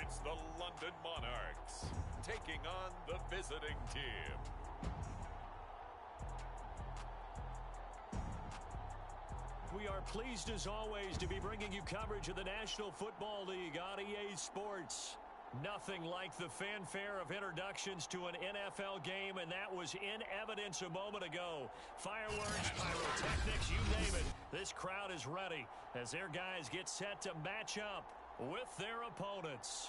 It's the London Monarchs taking on the visiting team. We are pleased as always to be bringing you coverage of the National Football League on EA Sports. Nothing like the fanfare of introductions to an NFL game, and that was in evidence a moment ago. Fireworks, pyrotechnics, you name it. This crowd is ready as their guys get set to match up with their opponents.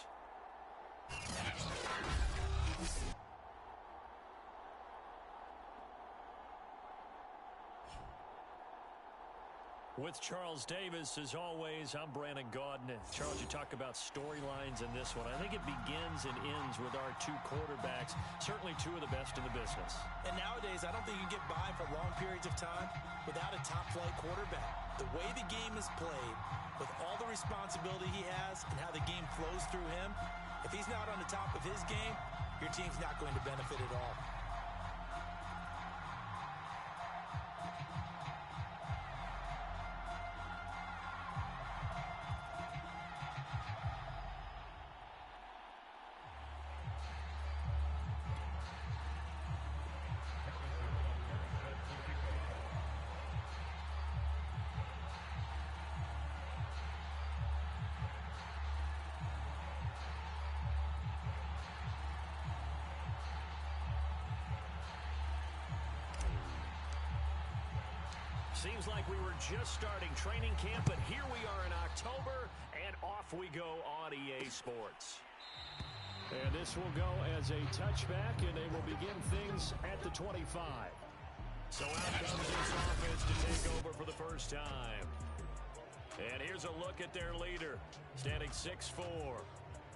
With Charles Davis, as always, I'm Brandon Gaudin. Charles, you talk about storylines in this one. I think it begins and ends with our two quarterbacks, certainly two of the best in the business. And nowadays, I don't think you can get by for long periods of time without a top-flight quarterback. The way the game is played, with all the responsibility he has and how the game flows through him, if he's not on the top of his game, your team's not going to benefit at all. Seems like we were just starting training camp, but here we are in October, and off we go on EA Sports. And this will go as a touchback, and they will begin things at the 25. So out comes this offense to take over for the first time. And here's a look at their leader, standing 6'4".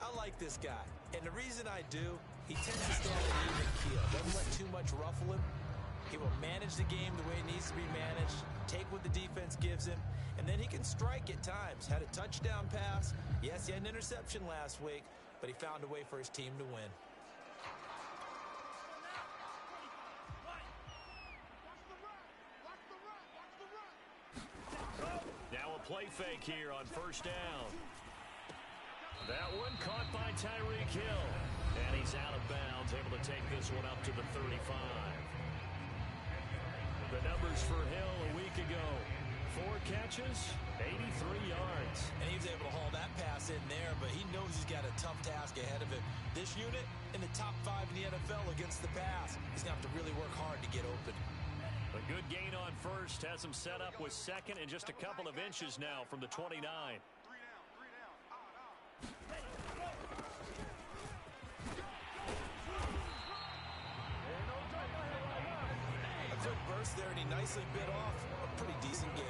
I like this guy, and the reason I do, he tends to stay on an even keel. Doesn't let too much ruffle him. He will manage the game the way it needs to be managed, take what the defense gives him, and then he can strike at times. Had a touchdown pass. Yes, he had an interception last week, but he found a way for his team to win. Now a play fake here on first down. That one caught by Tyreek Hill, and he's out of bounds, able to take this one up to the 35. The numbers for Hill a week ago: 4 catches, 83 yards. And he was able to haul that pass in there, but he knows he's got a tough task ahead of him. This unit in the top 5 in the NFL against the pass. He's going to have to really work hard to get open. A good gain on first has him set up with second and just a couple of inches now from the 29. Good burst there, and he nicely bit off a pretty decent gain.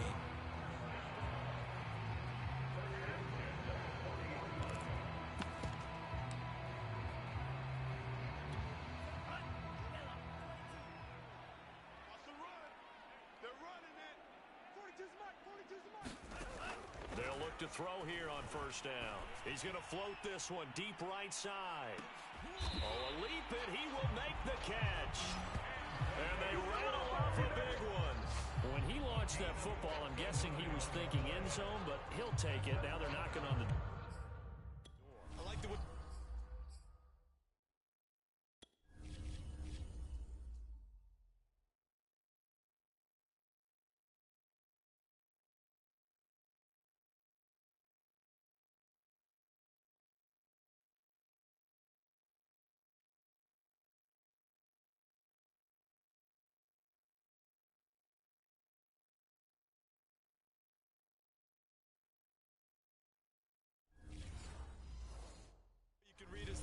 They'll look to throw here on first down. He's going to float this one deep right side. Oh, a leap, and he will make the catch. And they rattle off a big one. When he launched that football, I'm guessing he was thinking end zone, but he'll take it. Now they're knocking on the door. I like the way.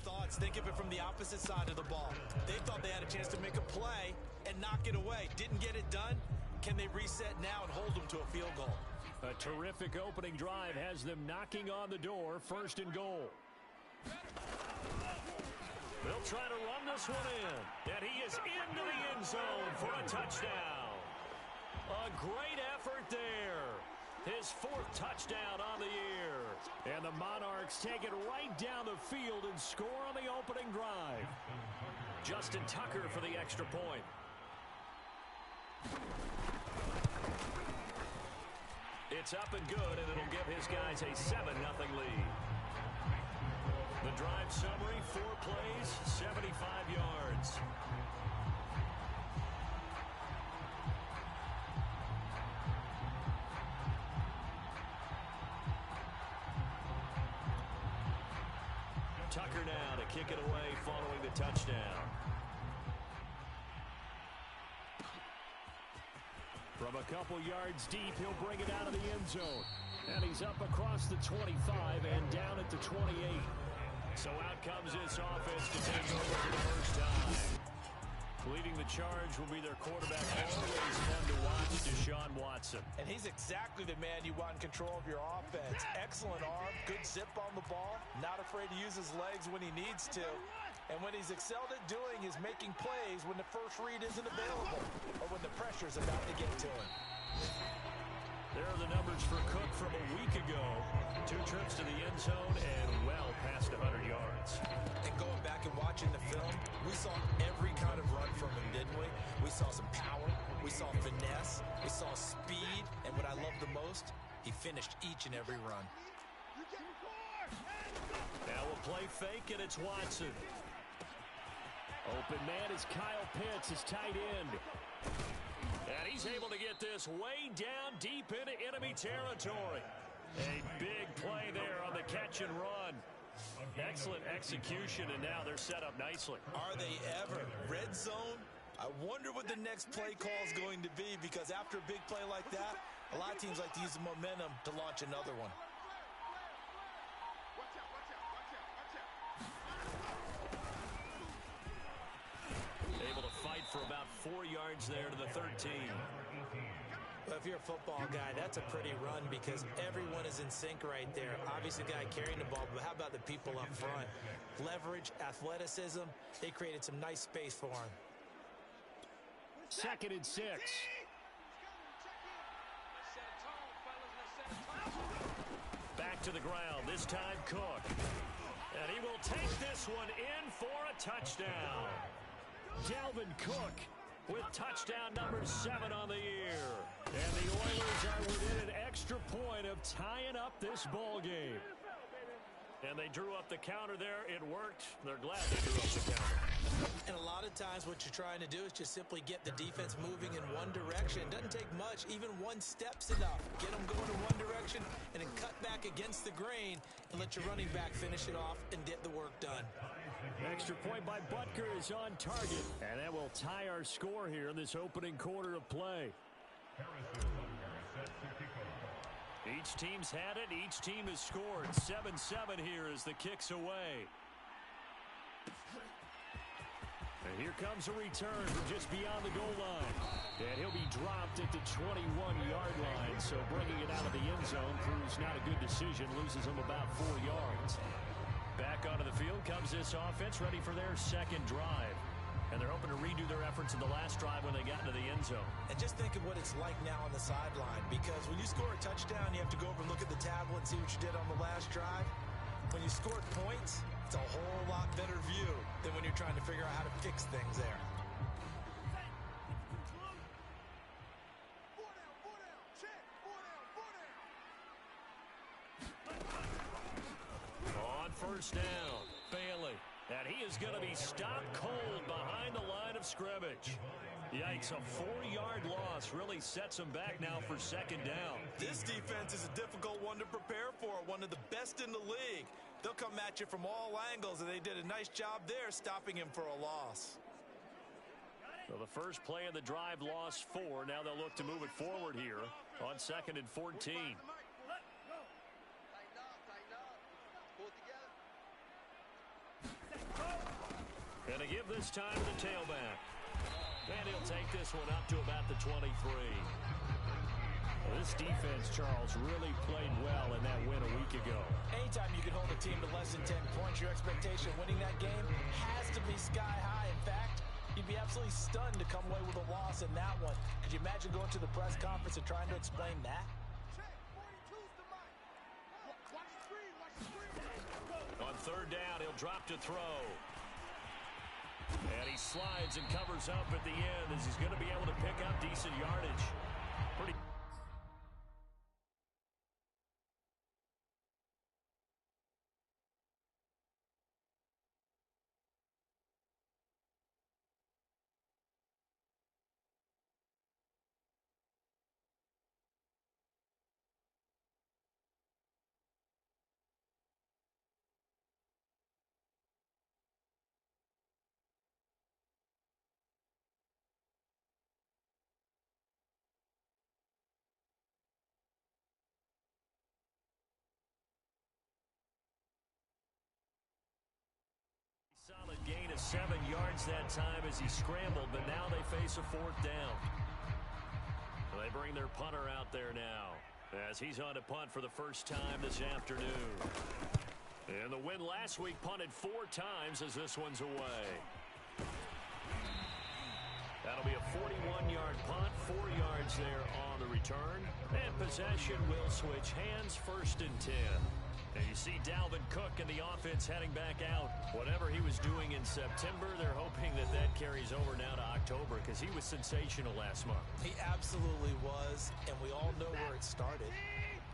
Thoughts. Think of it from the opposite side of the ball. They thought they had a chance to make a play and knock it away. Didn't get it done. Can they reset now and hold them to a field goal? A terrific opening drive has them knocking on the door, first and goal. They'll try to run this one in, and he is into the end zone for a touchdown. A great effort there. His 4th touchdown on the year. And the Monarchs take it right down the field and score on the opening drive. Justin Tucker for the extra point. It's up and good, and it'll give his guys a 7-0 lead. The drive summary, 4 plays, 75 yards. Tucker now to kick it away following the touchdown. From a couple yards deep, he'll bring it out of the end zone. And he's up across the 25 and down at the 28. So out comes this offense to take over for the first time. Leading the charge will be their quarterback. Always fun to watch, Deshaun Watson. And he's exactly the man you want in control of your offense. Excellent arm, good zip on the ball, not afraid to use his legs when he needs to. And what he's excelled at doing is making plays when the first read isn't available or when the pressure's about to get to him. There are the numbers for Cook from a week ago. 2 trips to the end zone and well past 100 yards. And going back and watching the film, we saw every kind of run from him, didn't we? We saw some power, we saw finesse, we saw speed, and what I love the most, he finished each and every run. Now we'll play fake, and it's Watson. Open man is Kyle Pitts, his tight end. And he's able to get this way down deep into enemy territory. A big play there on the catch and run. Excellent execution, and now they're set up nicely. Are they ever? Red zone? I wonder what the next play call is going to be, because after a big play like that, a lot of teams like to use the momentum to launch another one. Able to fight for about 4 yards there to the 13. Well, if you're a football guy, that's a pretty run because everyone is in sync right there. Obviously, the guy carrying the ball, but how about the people up front? Leverage, athleticism, they created some nice space for him. 2nd and 6. Back to the ground, this time Cook. And he will take this one in for a touchdown. Dalvin Cook with touchdown number 7 on the year. And the Oilers are within an extra point of tying up this ball game. And they drew up the counter there. It worked. They're glad they drew up the counter. And a lot of times what you're trying to do is just simply get the defense moving in one direction. It doesn't take much. Even one step's enough. Get them going in one direction and then cut back against the grain and let your running back finish it off and get the work done. Extra point by Butker is on target. And that will tie our score here in this opening quarter of play. Each team's had it. Each team has scored. 7-7 here as the kick's away. And here comes a return from just beyond the goal line. And he'll be dropped at the 21-yard line. So bringing it out of the end zone proves not a good decision. Loses him about 4 yards. Back onto the field comes this offense, ready for their second drive. And they're hoping to redo their efforts in the last drive when they got into the end zone. And just think of what it's like now on the sideline, because when you score a touchdown, you have to go over and look at the tablet and see what you did on the last drive. When you scored points, it's a whole lot better view than when you're trying to figure out how to fix things there. On first down, Bailey. And he is going to be stopped cold behind the line of scrimmage. Yikes, a 4-yard loss really sets him back now for second down. This defense is a difficult one to prepare for, one of the best in the league. They'll come at you from all angles, and they did a nice job there stopping him for a loss. So the first play of the drive lost 4. Now they'll look to move it forward here on 2nd and 14. And to give this time to the tailback. And he'll take this one up to about the 23. Well, this defense, Charles, really played well in that win a week ago. Anytime you can hold a team to less than 10 points, your expectation of winning that game has to be sky high. In fact, you'd be absolutely stunned to come away with a loss in that one. Could you imagine going to the press conference and trying to explain that? On 3rd down, he'll drop to throw. And he slides and covers up at the end as he's going to be able to pick up decent yardage. Pretty lost 7 yards that time as he scrambled, but now they face a 4th down. They bring their punter out there now as he's on to punt for the first time this afternoon. And the win last week punted 4 times as this one's away. That'll be a 41-yard punt, 4 yards there on the return. And possession will switch hands, 1st and 10. And you see Dalvin Cook and the offense heading back out. Whatever he was doing in September, they're hoping that that carries over now to October because he was sensational last month. He absolutely was, and we all know where it started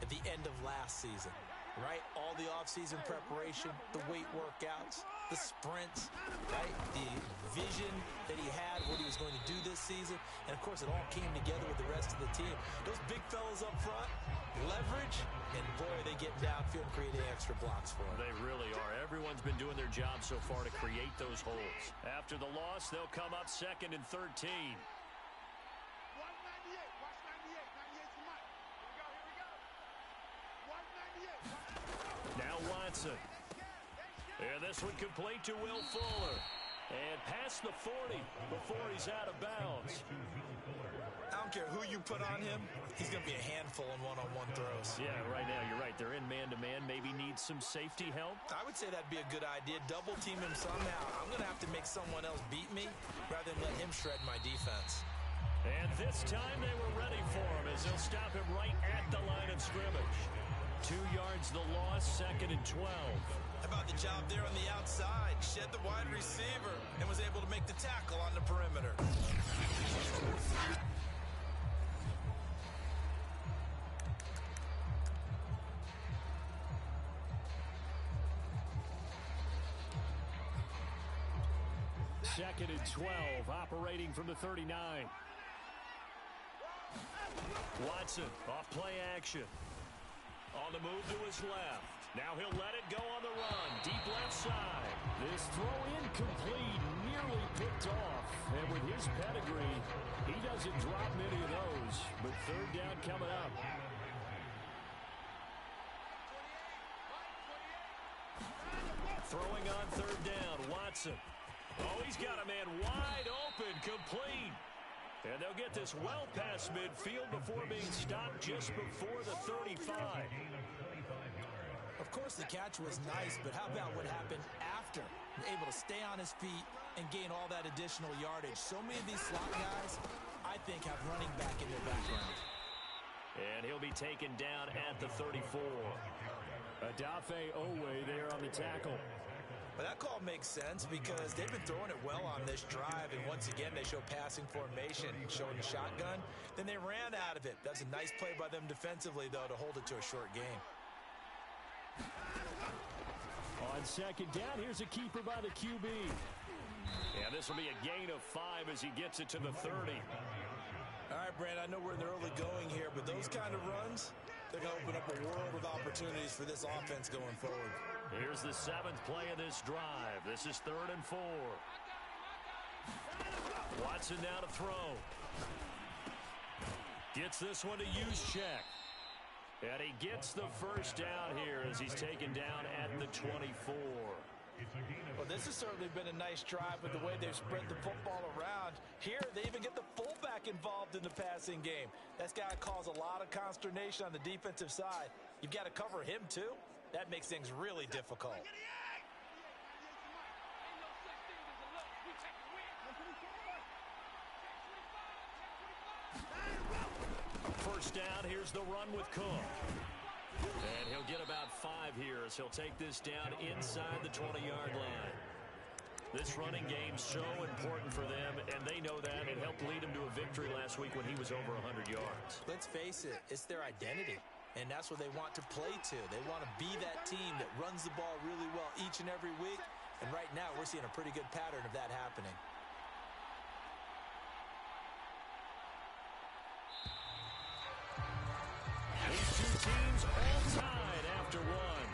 at the end of last season, right? All the offseason preparation, the weight workouts, the sprints, right? The vision that he had, what he was going to do this season. And, of course, it all came together with the rest of the team. Those big fellas up front, leverage, and, boy, are they getting downfield and creating extra blocks for him. They really are. Everyone's been doing their job so far to create those holes. After the loss, they'll come up 2nd and 13. Now Watson. And this one complete to Will Fuller. And past the 40 before he's out of bounds. I don't care who you put on him, he's going to be a handful in one-on-one throws. Yeah, right now you're right. They're in man-to-man. Maybe needs some safety help. I would say that'd be a good idea. Double team him somehow. I'm going to have to make someone else beat me rather than let him shred my defense. And this time they were ready for him as they'll stop him right at the line of scrimmage. 2 yards the loss, 2nd and 12. How about the job there on the outside? Shed the wide receiver and was able to make the tackle on the perimeter. Second and 12, operating from the 39. Watson, off play action. On the move to his left. Now he'll let it go on the run. Deep left side. This throw incomplete, nearly picked off. And with his pedigree, he doesn't drop many of those. But 3rd down coming up. Throwing on 3rd down, Watson. Oh, he's got a man wide open, complete. And they'll get this well past midfield before being stopped just before the 35. Of course, the catch was nice, but how about what happened after? Able to stay on his feet and gain all that additional yardage. So many of these slot guys, I think, have running back in their background. And he'll be taken down at the 34. Adafe Owe there on the tackle. But that call makes sense because they've been throwing it well on this drive, and once again they show passing formation, showing the shotgun. Then they ran out of it. That's a nice play by them defensively, though, to hold it to a short game. On 2nd down, here's a keeper by the QB. And this will be a gain of 5 as he gets it to the 30. All right, Brand, I know we're in the early going here, but those kind of runs, they're going to open up a world of opportunities for this offense going forward. Here's the 7th play of this drive. This is 3rd and 4. Watson now to throw. Gets this one to use check. And he gets the first down here as he's taken down at the 24. Well, this has certainly been a nice drive with the way they've spread the football around. Here, they even get the fullback involved in the passing game. That's got to cause a lot of consternation on the defensive side. You've got to cover him, too. That makes things really difficult. First down, here's the run with Cook. And he'll get about 5 here as he'll take this down inside the 20-yard line. This running game's so important for them, and they know that. It helped lead them to a victory last week when he was over 100 yards. Let's face it, it's their identity, and that's what they want to play to. They want to be that team that runs the ball really well each and every week, and right now we're seeing a pretty good pattern of that happening. These two teams all tied after one.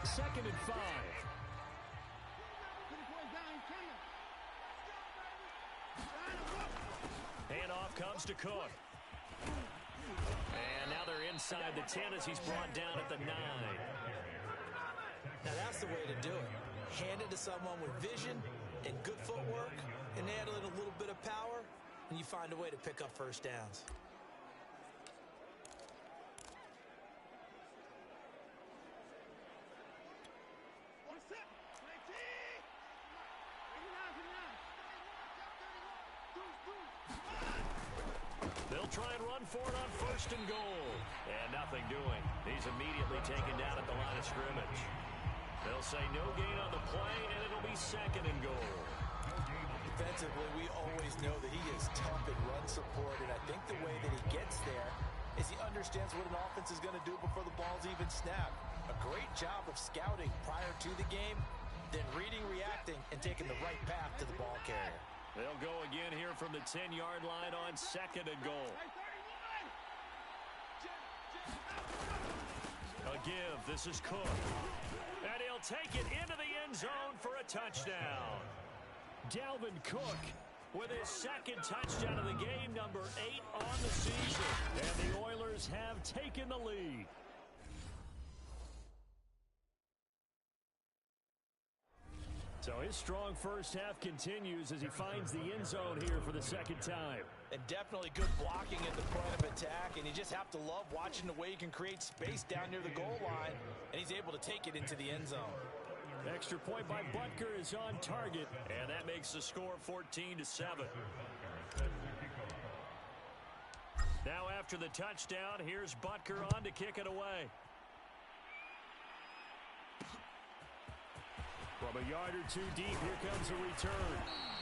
Second and 5. Handoff comes to Cook. And now they're inside the 10 as he's brought down at the 9. Now that's the way to do it. Hand it to someone with vision and good footwork and add in a little bit of power, and you find a way to pick up first downs. They'll try and run for it on 1st and goal. And nothing doing. He's immediately taken down at the line of scrimmage. They'll say no gain on the play, and it'll be 2nd and goal. Defensively, we always know that he is tough in run support, and I think the way that he gets there is he understands what an offense is going to do before the ball's even snapped. A great job of scouting prior to the game, then reading, reacting, and taking the right path to the ball carrier. They'll go again here from the 10-yard line on 2nd and goal. A give. This is Cook. And he'll take it into the end zone for a touchdown. Dalvin Cook with his 2nd touchdown of the game, number 8 on the season. And the Oilers have taken the lead. So his strong first half continues as he finds the end zone here for the 2nd time. And definitely good blocking at the point of attack, and you just have to love watching the way he can create space down near the goal line, and he's able to take it into the end zone. Extra point by Butker is on target, and that makes the score 14-7. Now after the touchdown, here's Butker on to kick it away. From a yard or two deep, here comes a return.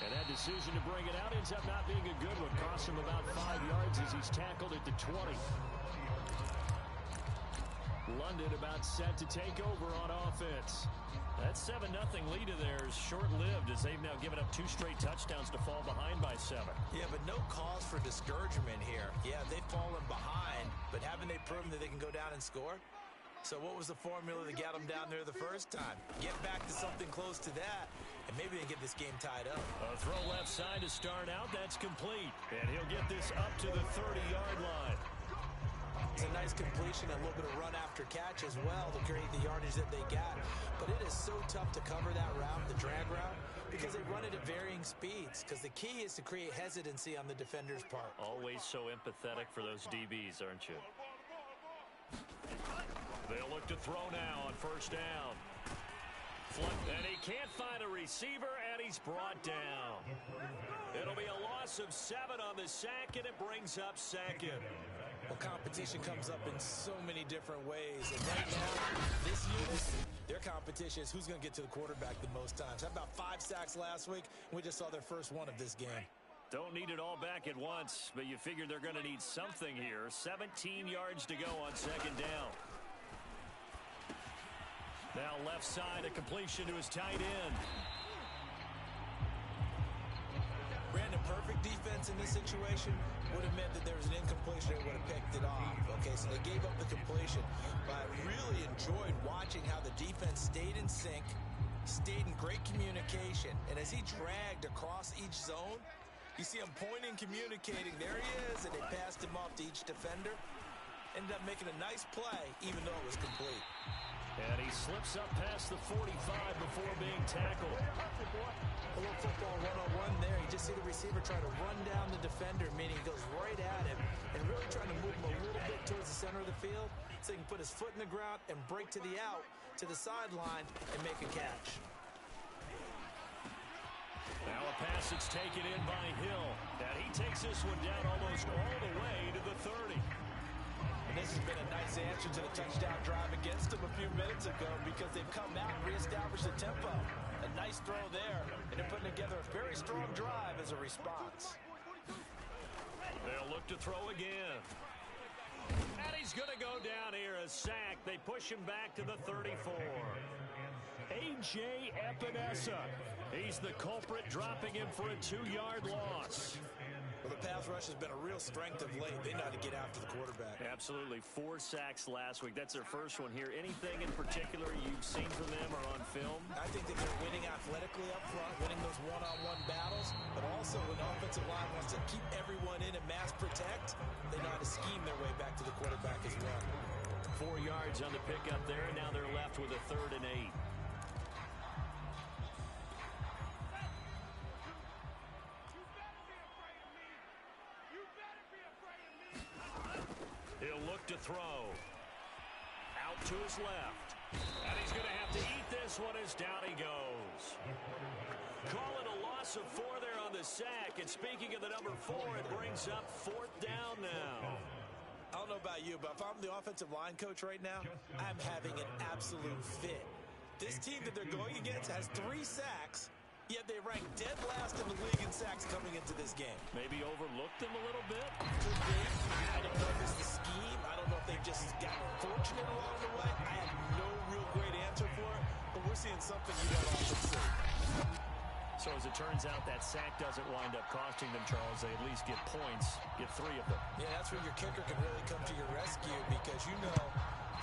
And that decision to bring it out ends up not being a good one. Costs him about 5 yards as he's tackled at the 20. London about set to take over on offense. That 7-0 lead of theirs short-lived as they've now given up 2 straight touchdowns to fall behind by 7. Yeah, but no cause for discouragement here. Yeah, they've fallen behind, but haven't they proven that they can go down and score? So what was the formula that got them down there the first time? Get back to something close to that, and maybe they get this game tied up. A throw left side to start out. That's complete. And he'll get this up to the 30-yard line. It's a nice completion, a little bit of run after catch as well to create the yardage that they got. But it is so tough to cover that route, the drag route, because they run it at varying speeds. Because the key is to create hesitancy on the defender's part. Always so empathetic for those DBs, aren't you? They'll look to throw now on 1st down. And he can't find a receiver, and he's brought down. It'll be a loss of 7 on the sack, and it brings up 2nd. Well, competition comes up in so many different ways. And right now, this unit, their competition is who's going to get to the quarterback the most times. How about 5 sacks last week? We just saw their first one of this game. Don't need it all back at once, but you figure they're going to need something here. 17 yards to go on 2nd down. Now left side, a completion to his tight end. Brandon, perfect defense in this situation would have meant that there was an incompletion that would have picked it off. Okay, so they gave up the completion. But I really enjoyed watching how the defense stayed in sync, stayed in great communication. And as he dragged across each zone, you see him pointing, communicating. There he is, and they passed him off to each defender. Ended up making a nice play, even though it was complete. And he slips up past the 45 before being tackled. A little football 101 there. You just see the receiver try to run down the defender, meaning he goes right at him and really trying to move him a little bit towards the center of the field so he can put his foot in the ground and break to the out, to the sideline, and make a catch. Now a pass that's taken in by Hill. And he takes this one down almost all the way to the 30. And this has been a nice answer to the touchdown drive against them a few minutes ago because they've come out and reestablished the tempo. A nice throw there, and they're putting together a very strong drive as a response. They'll look to throw again. And he's going to go down here, a sack. They push him back to the 34. A.J. Epinesa. He's the culprit, dropping him for a 2-yard loss. Well, the pass rush has been a real strength of late. They know how to get after the quarterback. Absolutely. 4 sacks last week. That's their first one here. Anything in particular you've seen from them or on film? I think that they're winning athletically up front, winning those one-on-one battles, but also when the offensive line wants to keep everyone in pass protect, they know how to scheme their way back to the quarterback as well. 4 yards on the pickup there, and now they're left with a 3rd and 8. He'll look to throw. Out to his left. And he's going to have to eat this one as down he goes. Call it a loss of 4 there on the sack. And speaking of the number 4, it brings up 4th down now. I don't know about you, but if I'm the offensive line coach right now, I'm having an absolute fit. This team that they're going against has 3 sacks, yet they rank dead last in the league in sacks coming into this game. Maybe overlooked them a little bit? Could be. I don't know if it's the scheme. I don't know if they've just gotten fortunate along the way. I have no real great answer for it, but we're seeing something you don't often see. So as it turns out, that sack doesn't wind up costing them, Charles. They at least get points, get 3 of them. Yeah, that's where your kicker can really come to your rescue, because you know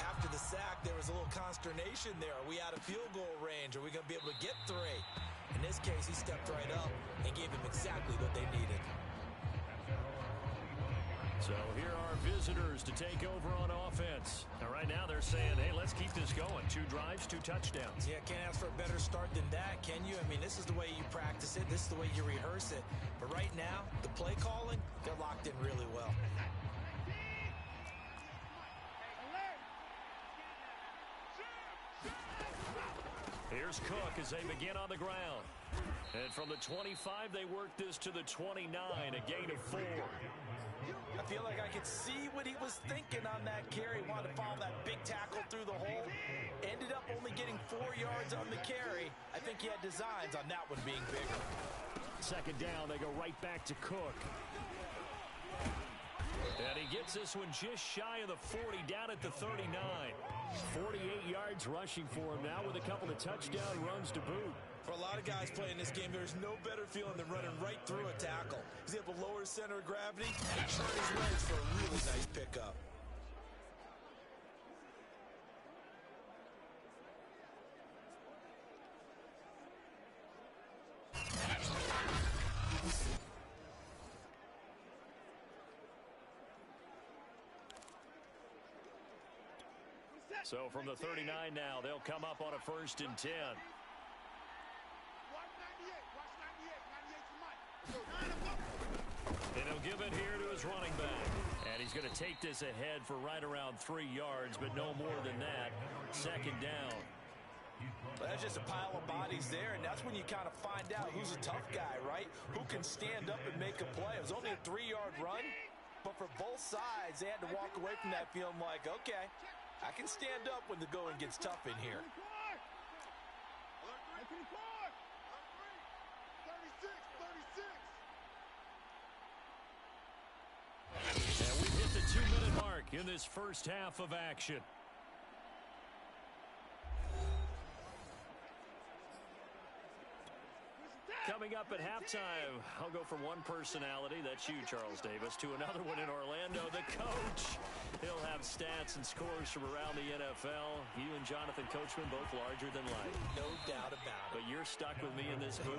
after the sack there was a little consternation there. Are we out of field goal range? Are we going to be able to get 3? In this case, he stepped right up and gave them exactly what they needed. So here are visitors to take over on offense. Now, right now they're saying, hey, let's keep this going. 2 drives, 2 touchdowns. Yeah, can't ask for a better start than that, can you? I mean, this is the way you practice it. This is the way you rehearse it. But right now, the play calling, they're locked in really well. Here's Cook as they begin on the ground. And from the 25, they work this to the 29, a gain of 4. I feel like I could see what he was thinking on that carry. Wanted to follow that big tackle through the hole. Ended up only getting 4 yards on the carry. I think he had designs on that one being bigger. 2nd down, they go right back to Cook. And he gets this one just shy of the 40, down at the 39. 48 yards rushing for him now with a couple of touchdown runs to boot. For a lot of guys playing this game, there's no better feeling than running right through a tackle. He's able to lower his center of gravity and turn his legs for a really nice pickup. So from the 39 now, they'll come up on a 1st and 10. And he'll give it here to his running back. And he's going to take this ahead for right around 3 yards, but no more than that. 2nd down. Well, that's just a pile of bodies there, and that's when you kind of find out who's a tough guy, right? Who can stand up and make a play. It was only a 3-yard run, but for both sides, they had to walk away from that feeling like, okay, I can stand up when the going gets tough in here. And we've hit the 2-minute mark in this first half of action. Coming up at halftime, I'll go from one personality, that's you, Charles Davis, to another one in Orlando, the coach. He'll have stats and scores from around the NFL. You and Jonathan Coachman both larger than life. No doubt about it. But you're stuck with me in this booth,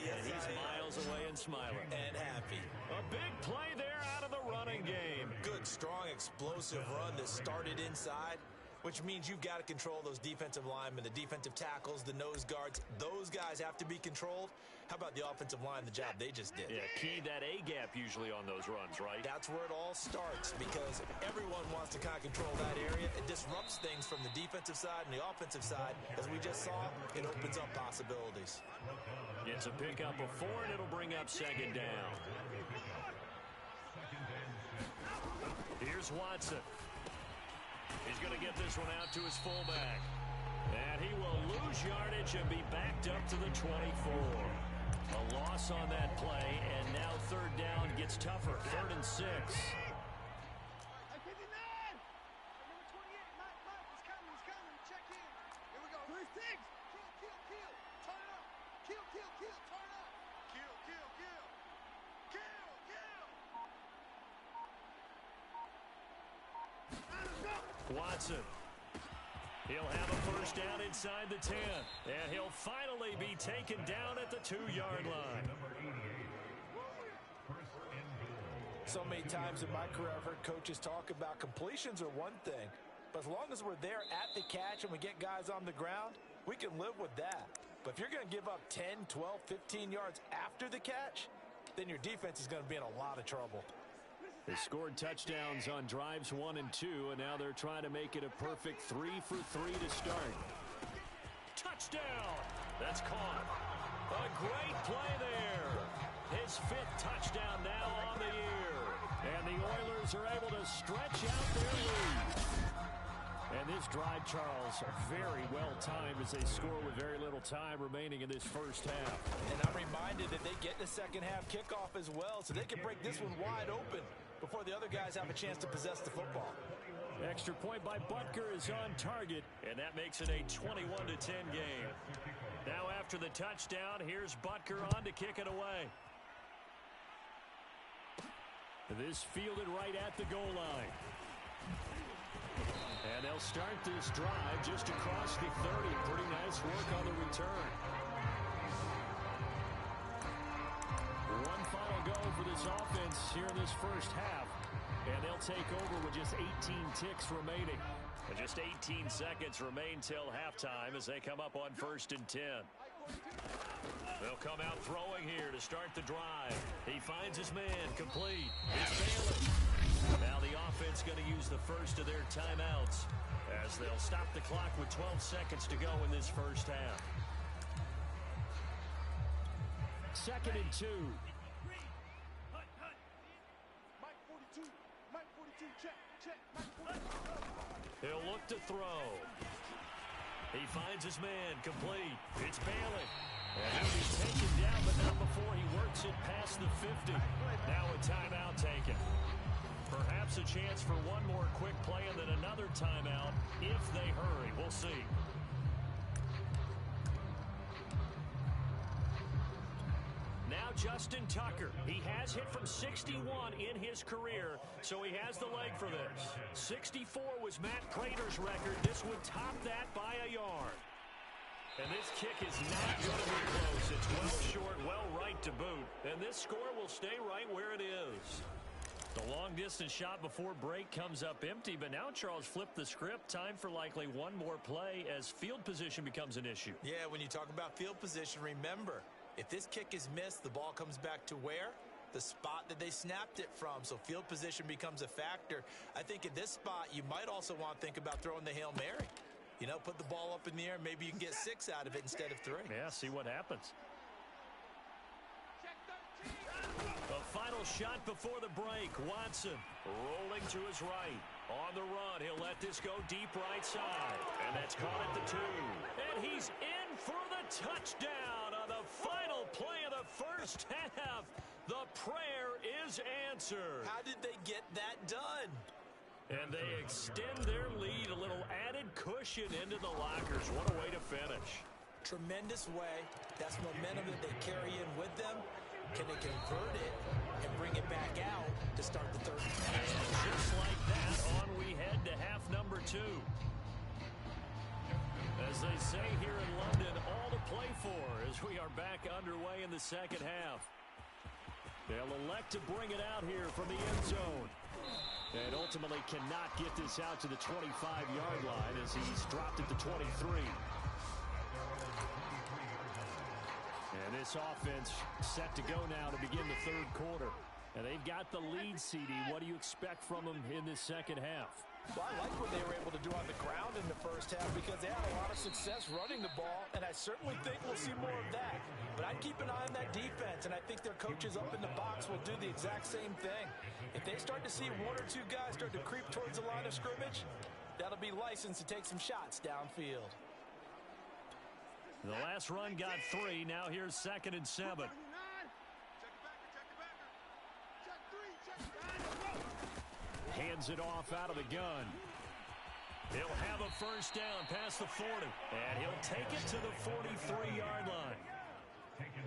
yes, and he's miles away and smiling. And happy. A big play there out of the running game. Good, strong, explosive run that started inside, which means you've got to control those defensive linemen, the defensive tackles, the nose guards. Those guys have to be controlled. How about the offensive line, the job they just did? Yeah, key that A-gap usually on those runs, right? That's where it all starts, because everyone wants to kind of control that area. It disrupts things from the defensive side and the offensive side. As we just saw, it opens up possibilities. It's a pickup of 4, and it'll bring up 2nd down. Here's Watson. He's going to get this one out to his fullback. And he will lose yardage and be backed up to the 24. A loss on that play, and now 3rd down gets tougher. 3rd and 6. Watson. He'll have a 1st down inside the 10. And he'll finally be taken down at the 2-yard line. So many times in my career, I've heard coaches talk about completions are one thing, but as long as we're there at the catch and we get guys on the ground, we can live with that. But if you're going to give up 10, 12, 15 yards after the catch, then your defense is going to be in a lot of trouble. They scored touchdowns on drives 1 and 2, and now they're trying to make it a perfect 3 for 3 to start. Touchdown! That's caught. A great play there. His 5th touchdown now on the year. And the Oilers are able to stretch out their lead. And this drive, Charles, very well timed as they score with very little time remaining in this first half. And I'm reminded that they get the second half kickoff as well, so they can break this one wide open before the other guys have a chance to possess the football. Extra point by Butker is on target, and that makes it a 21-10 game. Now after the touchdown, here's Butker on to kick it away. This fielded right at the goal line. And they'll start this drive just across the 30. Pretty nice work on the return. One final go for this offense here in this first half. And they'll take over with just 18 ticks remaining. And just 18 seconds remain till halftime as they come up on 1st and 10. They'll come out throwing here to start the drive. He finds his man, complete. It's Bailey. Now the offense going to use the first of their timeouts as they'll stop the clock with 12 seconds to go in this first half. 2nd and 2. He'll look to throw. He finds his man, complete. It's Bailey. And he'll be taken down, but not before he works it past the 50. Now a timeout taken. Perhaps a chance for one more quick play and then another timeout if they hurry. We'll see. Now Justin Tucker. He has hit from 61 in his career, so he has the leg for this. 64 was Matt Prater's record. This would top that by a yard. And this kick is not going to be close. It's well short, well right to boot. And this score will stay right where it is. The long-distance shot before break comes up empty, but now Charles flipped the script. Time for likely one more play as field position becomes an issue. Yeah, when you talk about field position, remember, if this kick is missed, the ball comes back to where? The spot that they snapped it from. So field position becomes a factor. I think at this spot, you might also want to think about throwing the Hail Mary. You know, put the ball up in the air. Maybe you can get 6 out of it instead of 3. Yeah, see what happens. The final shot before the break. Watson rolling to his right. On the run, he'll let this go deep right side. And that's caught at the 2. And he's in for the touchdown on the final play of the first half. The prayer is answered. How did they get that done? And they extend their lead, a little added cushion into the lockers. What a way to finish. Tremendous way. That's momentum that they carry in with them. Can they convert it and bring it back out to start the third? And just like that, on we head to half number 2. As they say here in London, all to play for as we are back underway in the second half. They'll elect to bring it out here from the end zone. And ultimately cannot get this out to the 25-yard line as he's dropped it to 23. And this offense set to go now to begin the third quarter. And they've got the lead, CD. What do you expect from them in this second half? Well, I like what they were able to do on the ground in the first half because they had a lot of success running the ball, and I certainly think we'll see more of that. But I'd keep an eye on that defense, and I think their coaches up in the box will do the exact same thing. If they start to see 1 or 2 guys start to creep towards the line of scrimmage, that'll be licensed to take some shots downfield. The last run got 3. Now here's 2nd and 7. Hands it off out of the gun. He'll have a first down past the 40. And he'll take it to the 43-yard line.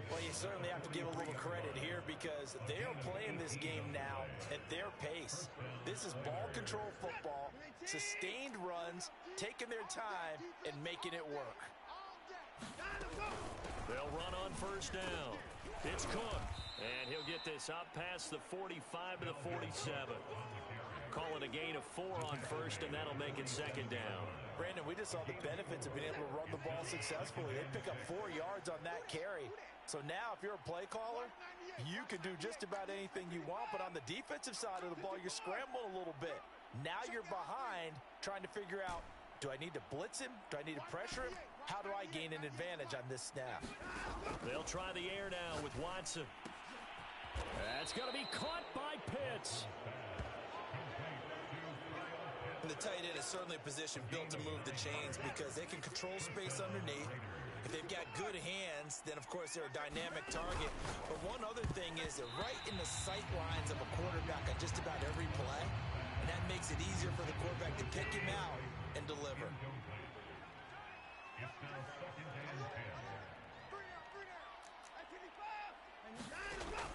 Well, you certainly have to give a little credit here because they are playing this game now at their pace. This is ball control football, sustained runs, taking their time, and making it work. They'll run on first down. It's Cook. And he'll get get this up past the 45 to the 47. Call it a gain of 4 on first, and that'll make it second down. Brandon, we just saw the benefits of being able to run the ball successfully. They pick up 4 yards on that carry. So now, if you're a play caller, you can do just about anything you want. But on the defensive side of the ball, you're scrambling a little bit. Now you're behind, trying to figure out, do I need to blitz him? Do I need to pressure him? How do I gain an advantage on this snap? They'll try the air now with Watson. That's going to be caught by Pitts. And the tight end is certainly a position built to move the chains because they can control space underneath. If they've got good hands, then, of course, they're a dynamic target. But one other thing is they're right in the sight lines of a quarterback on just about every play. And that makes it easier for the quarterback to pick him out and deliver.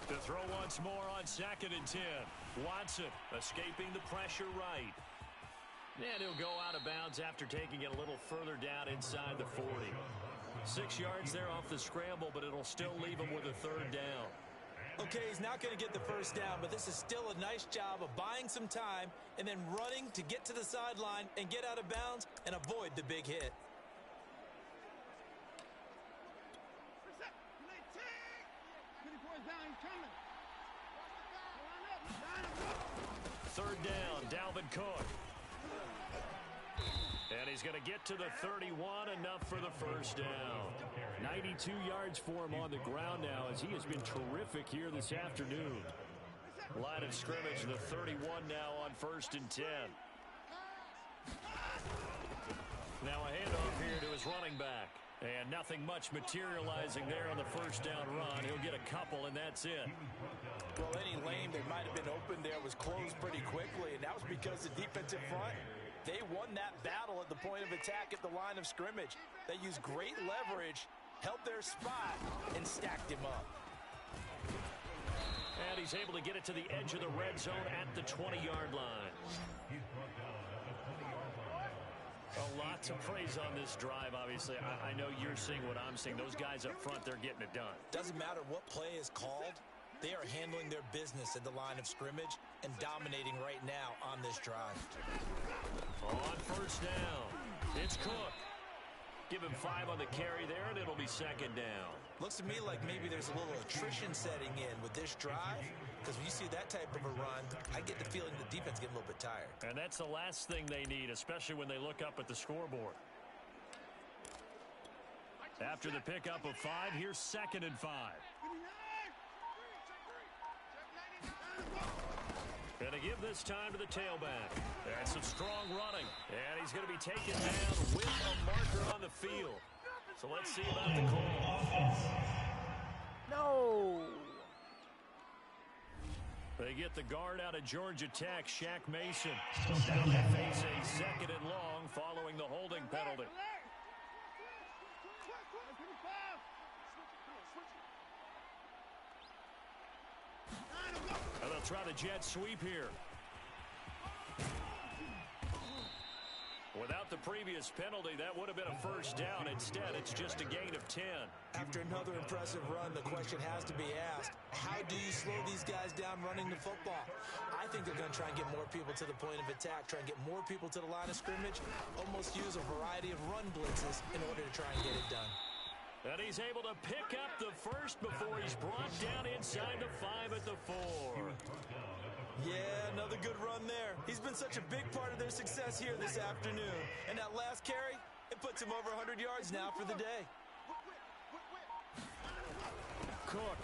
To throw once more on 2nd and 10. Watson escaping the pressure right. And he'll go out of bounds after taking it a little further down inside the 40. 6 yards there off the scramble, but it'll still leave him with a 3rd down. Okay, he's not going to get the first down, but this is still a nice job of buying some time and then running to get to the sideline and get out of bounds and avoid the big hit. Third down, Dalvin Cook. And he's going to get to the 31, enough for the first down. 92 yards for him on the ground now as he has been terrific here this afternoon. Line of scrimmage, the 31 now on 1st and 10. Now a handoff here to his running back. And nothing much materializing there on the first down run. He'll get a couple, and that's it. Well, any lane that might have been open there was closed pretty quickly, and that was because the defensive front, they won that battle at the point of attack at the line of scrimmage. They used great leverage, held their spot, and stacked him up. And he's able to get it to the edge of the red zone at the 20-yard line. A lot to praise on this drive, obviously. I know you're seeing what I'm seeing. Those guys up front, they're getting it done. Doesn't matter what play is called. They are handling their business at the line of scrimmage and dominating right now on this drive. On first down, it's Cook. Give him 5 on the carry there, and it'll be second down. Looks to me like maybe there's a little attrition setting in with this drive, because when you see that type of a run, I get the feeling the defense getting a little bit tired. And that's the last thing they need, especially when they look up at the scoreboard. After the pickup of 5, here's 2nd and 5. Going to give this time to the tailback. And some strong running. And he's going to be taken down with a marker on the field. So let's see about the call. No. They get the guard out of Georgia Tech, Shaq Mason. Now they face a 2nd and long following the holding penalty. And they'll try the jet sweep here. Without the previous penalty, that would have been a first down. Instead, it's just a gain of 10. After another impressive run, the question has to be asked, how do you slow these guys down running the football? I think they're going to try and get more people to the point of attack, try and get more people to the line of scrimmage, almost use a variety of run blitzes in order to try and get it done. And he's able to pick up the first before he's brought down inside the 5 at the 4. Yeah, another good run there. He's been such a big part of their success here this afternoon. And that last carry, it puts him over 100 yards now for the day. Cook.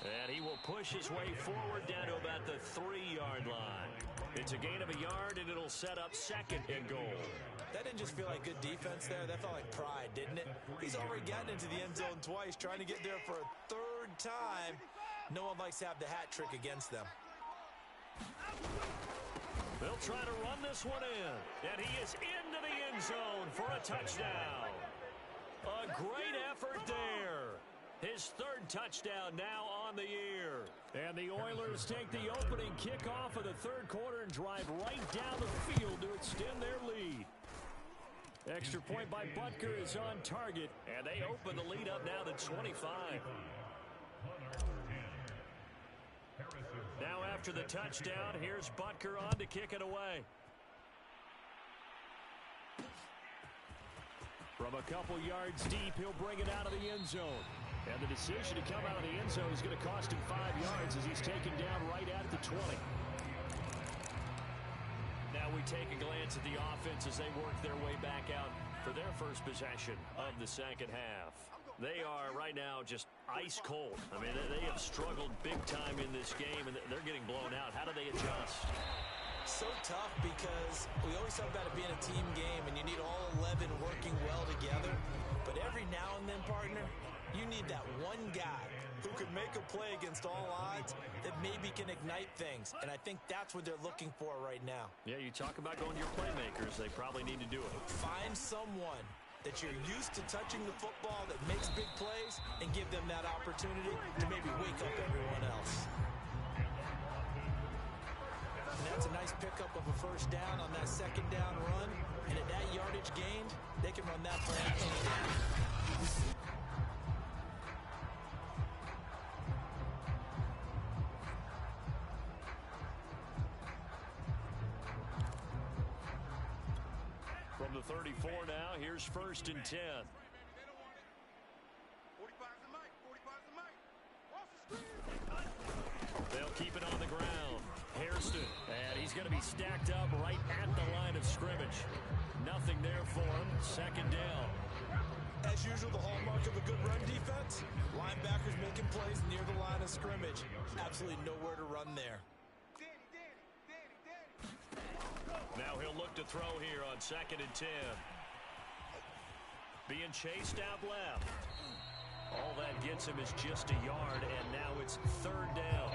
And he will push his way forward down to about the 3-yard line. It's a gain of a yard, and it'll set up 2nd and goal. That didn't just feel like good defense there. That felt like pride, didn't it? He's already gotten into the end zone twice, trying to get there for a 3rd time. No one likes to have the hat trick against them. They'll try to run this one in. And he is into the end zone for a touchdown. A great effort there. His 3rd touchdown now on the year. And the Oilers take the opening kickoff of the 3rd quarter and drive right down the field to extend their lead. Extra point by Butker is on target, and they open the lead up now to 25. after the touchdown. Here's Butker on to kick it away. From a couple yards deep, he'll bring it out of the end zone. And the decision to come out of the end zone is going to cost him 5 yards as he's taken down right at the 20. Now we take a glance at the offense as they work their way back out for their first possession of the second half. They are right now just ice cold. I mean, they have struggled big time in this game, and they're getting blown out. How do they adjust? So tough because we always talk about it being a team game, and you need all 11 working well together. But every now and then, partner, you need that one guy who can make a play against all odds that maybe can ignite things. And I think that's what they're looking for right now. Yeah, you talk about going to your playmakers. They probably need to do it. Find someone that you're used to touching the football that makes big plays and give them that opportunity to maybe wake up everyone else. And that's a nice pickup of a first down on that second down run. And at that yardage gained, they can run that play any day. From the 34 now, here's 1st and 10. They'll keep it on the ground. Hairston, and he's going to be stacked up right at the line of scrimmage. Nothing there for him. Second down. As usual, the hallmark of a good run defense, linebackers making plays near the line of scrimmage. Absolutely nowhere to run there. Now he'll look to throw here on 2nd and 10. Being chased out left. All that gets him is just a yard, and now it's 3rd down.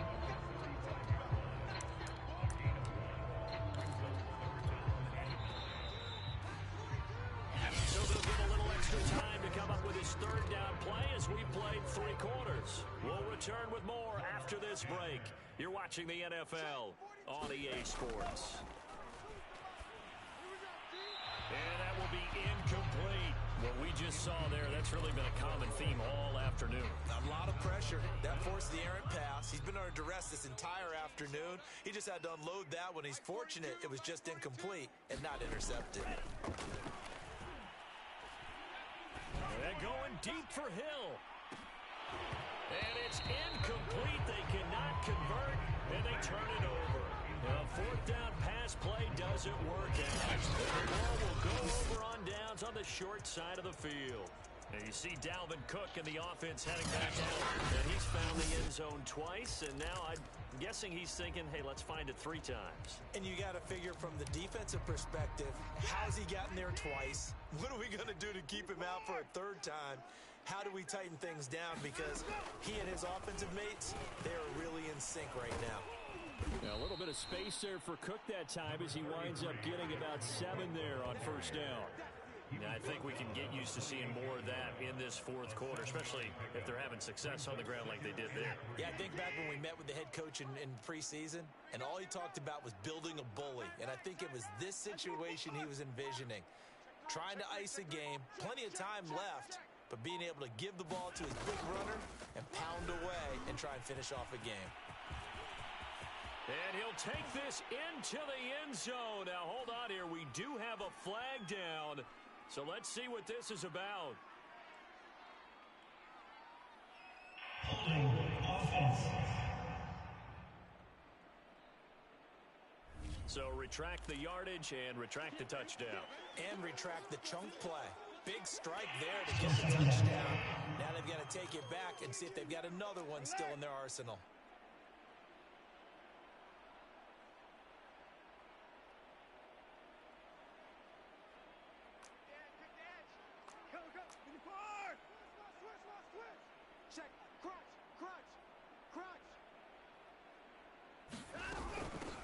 So they'll get a little extra time to come up with his 3rd down play as we've played 3 quarters. We'll return with more after this break. You're watching the NFL on EA Sports. And that will be incomplete. What we just saw there, that's really been a common theme all afternoon. A lot of pressure. That forced the errant pass. He's been under duress this entire afternoon. He just had to unload that one. He's fortunate it was just incomplete and not intercepted. They're going deep for Hill. And it's incomplete. They cannot convert, and they turn it over. A 4th down pass play doesn't work out. The ball will go over on downs on the short side of the field. And you see Dalvin Cook and the offense heading back out. And he's found the end zone twice, and now I'm guessing he's thinking, hey, let's find it 3 times. And you got to figure from the defensive perspective, how's he gotten there twice? What are we going to do to keep him out for a 3rd time? How do we tighten things down? Because he and his offensive mates, they are really in sync right now. Now, a little bit of space there for Cook that time as he winds up getting about 7 there on 1st down. Now, I think we can get used to seeing more of that in this 4th quarter, especially if they're having success on the ground like they did there. Yeah, I think back when we met with the head coach in preseason, and all he talked about was building a bully. And I think it was this situation he was envisioning. Trying to ice a game, plenty of time left, but being able to give the ball to his big runner and pound away and try and finish off a game. And he'll take this into the end zone. Now, hold on here. We do have a flag down. So let's see what this is about. Holding offense. So retract the yardage and retract the touchdown. And retract the chunk play. Big strike there to get the touchdown. Now they've got to take it back and see if they've got another one still in their arsenal.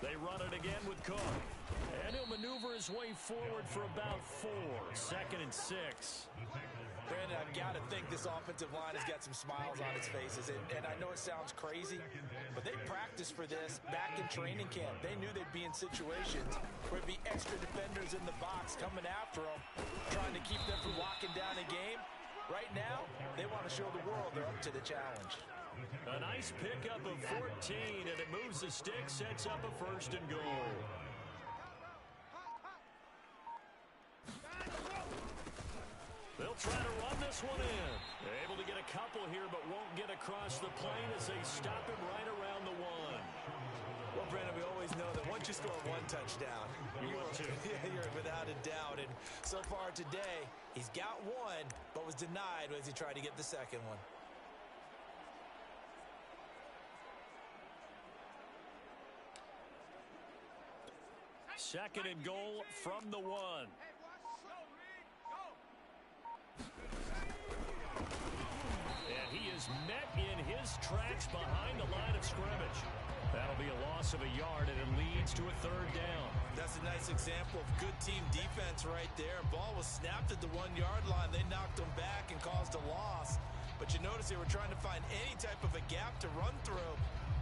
They run it again with Cook. And he'll maneuver his way forward for about 4. 2nd and 6. Brandon, I've got to think this offensive line has got some smiles on its faces. And I know it sounds crazy, but they practiced for this back in training camp. They knew they'd be in situations where there'd be extra defenders in the box coming after them, trying to keep them from locking down a game. Right now, they want to show the world they're up to the challenge. A nice pickup of 14, and it moves the stick, sets up a 1st and goal. They'll try to run this one in. They're able to get a couple here, but won't get across the plane as they stop him right around the 1. Well, Brandon, we always know that once you score 1 touchdown, you're without a doubt. And so far today, he's got 1, but was denied as he tried to get the second one. Second and goal from the 1. And he is met in his tracks behind the line of scrimmage. That'll be a loss of a yard, and it leads to a 3rd down. That's a nice example of good team defense right there. Ball was snapped at the 1-yard line. They knocked him back and caused a loss. But you notice they were trying to find any type of a gap to run through.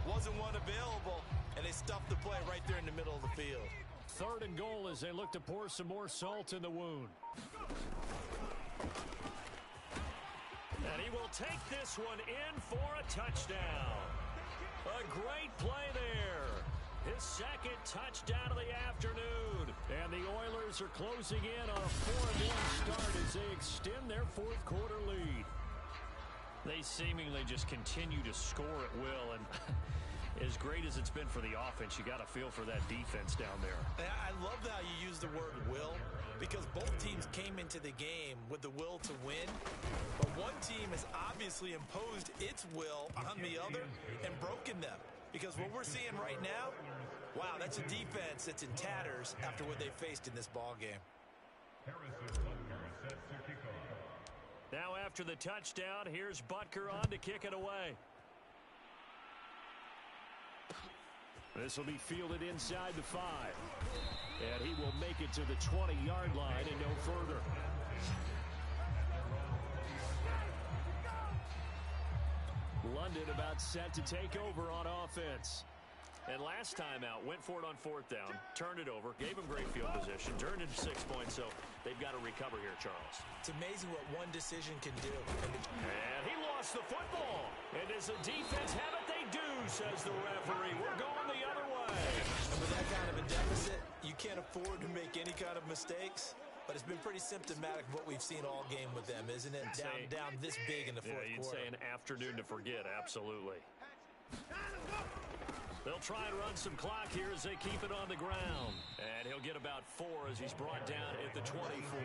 Wasn't one available, and they stuffed the play right there in the middle of the field. 3rd and goal as they look to pour some more salt in the wound. And he will take this one in for a touchdown. A great play there. His 2nd touchdown of the afternoon. And the Oilers are closing in on a 4-1 start as they extend their 4th quarter lead. They seemingly just continue to score at will, and as great as it's been for the offense, you got to feel for that defense down there. I love how you use the word will, because both teams came into the game with the will to win, but one team has obviously imposed its will on the other and broken them. Because what we're seeing right now, wow, that's a defense that's in tatters after what they faced in this ball game. Now after the touchdown, here's Butker on to kick it away. This will be fielded inside the 5. And he will make it to the 20-yard line and no further. London about set to take over on offense. And last time out, went for it on 4th down, turned it over, gave him great field position, turned into 6 points, so they've got to recover here, Charles. It's amazing what one decision can do. And he lost the football. And does the defense have it? They do, says the referee. We're going the other way. And with that kind of a deficit, you can't afford to make any kind of mistakes. But it's been pretty symptomatic of what we've seen all game with them, isn't it? Down this big in the 4th quarter. You'd say an afternoon to forget, absolutely. They'll try and run some clock here as they keep it on the ground. And he'll get about 4 as he's brought down at the 24.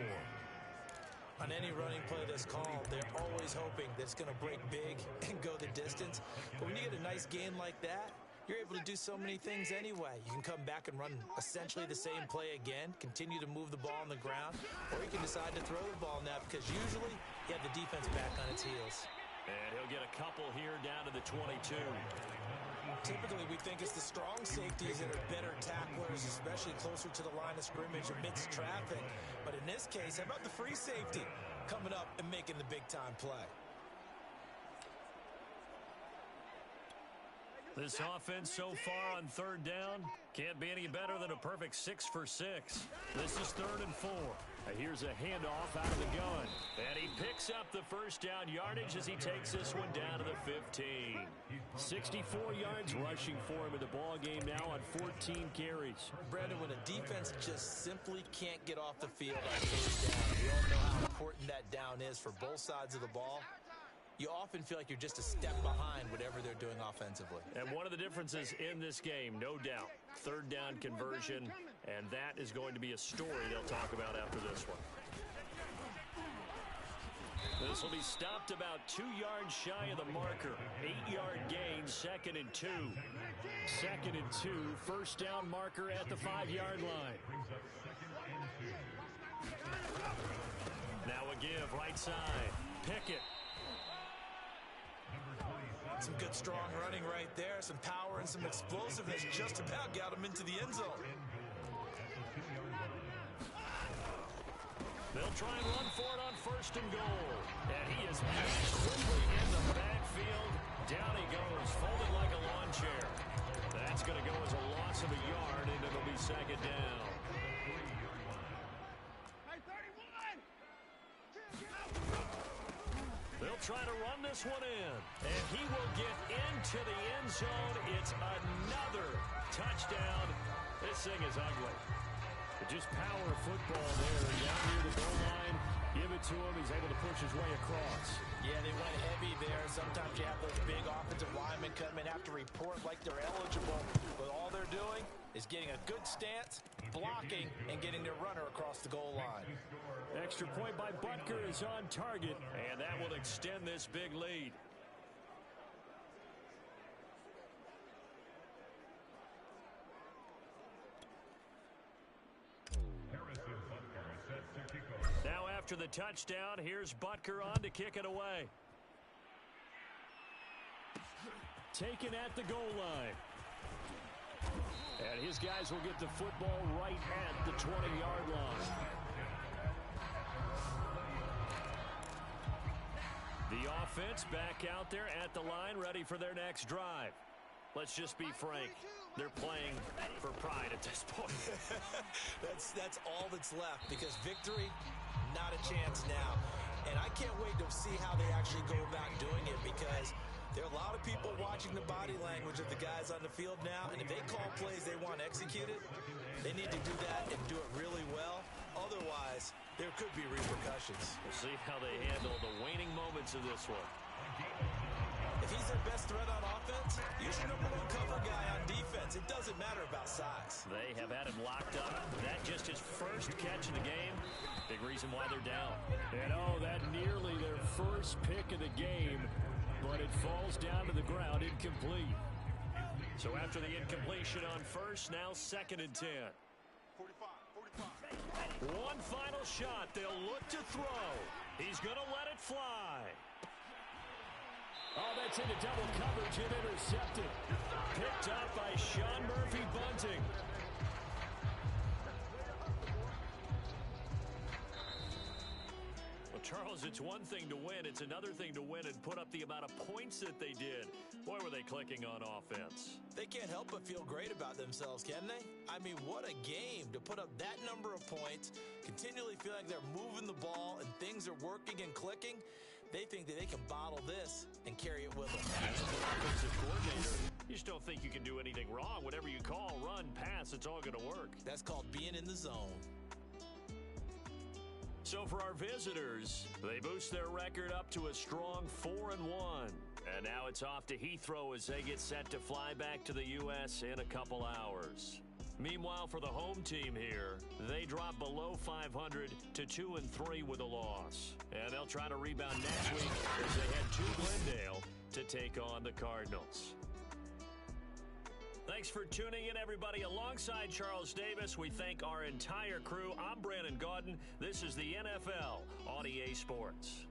On any running play that's called, they're always hoping that it's going to break big and go the distance. But when you get a nice gain like that, you're able to do so many things anyway. You can come back and run essentially the same play again, continue to move the ball on the ground, or you can decide to throw the ball now because usually you have the defense back on its heels. And he'll get a couple here down to the 22. Typically, we think it's the strong safeties that are better tacklers, especially closer to the line of scrimmage amidst traffic. But in this case, how about the free safety coming up and making the big-time play? This offense so far on 3rd down can't be any better than a perfect 6 for 6. This is 3rd and 4. Here's a handoff out of the gun. And he picks up the 1st down yardage as he takes this one down to the 15. 64 yards rushing for him in the ball game now on 14 carries. Brandon, when a defense just simply can't get off the field on 1st down, we all know how important that down is for both sides of the ball. You often feel like you're just a step behind whatever they're doing offensively. And one of the differences in this game, no doubt, 3rd down conversion, and that is going to be a story they'll talk about after this one. This will be stopped about 2 yards shy of the marker. 8-yard gain, 2nd and 2. 2nd and 2, 1st down marker at the 5-yard line. Now a give, right side. Pickett. Some good strong running right there, some power and some explosiveness just about got him into the end zone. They'll try and run for it on 1st and goal. And he is passed quickly in the backfield. Down he goes, folded like a lawn chair. That's going to go as a loss of a yard, and it'll be 2nd down. They'll try to run this one in. And he will get into the end zone. It's another touchdown. This thing is ugly. But just power football there. Down near the goal line. Give it to him. He's able to push his way across. Yeah, they went heavy there. Sometimes you have those big offensive linemen come in, have to report like they're eligible. But all they're doing is getting a good stance, blocking, and getting their runner across the goal line. Extra point by Butker is on target, and that will extend this big lead. Now after the touchdown, here's Butker on to kick it away. Taken at the goal line. And his guys will get the football right at the 20-yard line. The offense back out there at the line, ready for their next drive. Let's just be frank. They're playing for pride at this point. That's all that's left, because victory, not a chance now. And I can't wait to see how they actually go about doing it, because there are a lot of people watching the body language of the guys on the field now, and if they call plays they want executed, they need to do that and do it really well. Otherwise, there could be repercussions. We'll see how they handle the waning moments of this one. If he's their best threat on offense, use your #1 cover guy on defense. It doesn't matter about size. They have had him locked up. That just his first catch of the game. Big reason why they're down. And oh, that nearly their first pick of the game, but it falls down to the ground incomplete. So after the incompletion on first, now 2nd and 10. 45. One final shot. They'll look to throw. He's going to let it fly. Oh, that's into double coverage and intercepted. Picked up by Sean Murphy-Bunting. Well, Charles, it's one thing to win. It's another thing to win and put up the amount of points that they did. Boy, were they clicking on offense. They can't help but feel great about themselves, can they? I mean, what a game to put up that number of points, continually feel like they're moving the ball and things are working and clicking. They think that they can bottle this and carry it with them. As an offensive coordinator, you just don't think you can do anything wrong. Whatever you call, run, pass, it's all going to work. That's called being in the zone. So for our visitors, they boost their record up to a strong 4-1. And now it's off to Heathrow as they get set to fly back to the U.S. in a couple hours. Meanwhile, for the home team here, they drop below 500 to 2-3 with a loss. And they'll try to rebound next week as they head to Glendale to take on the Cardinals. Thanks for tuning in, everybody. Alongside Charles Davis, we thank our entire crew. I'm Brandon Gaudin. This is the NFL on EA Sports.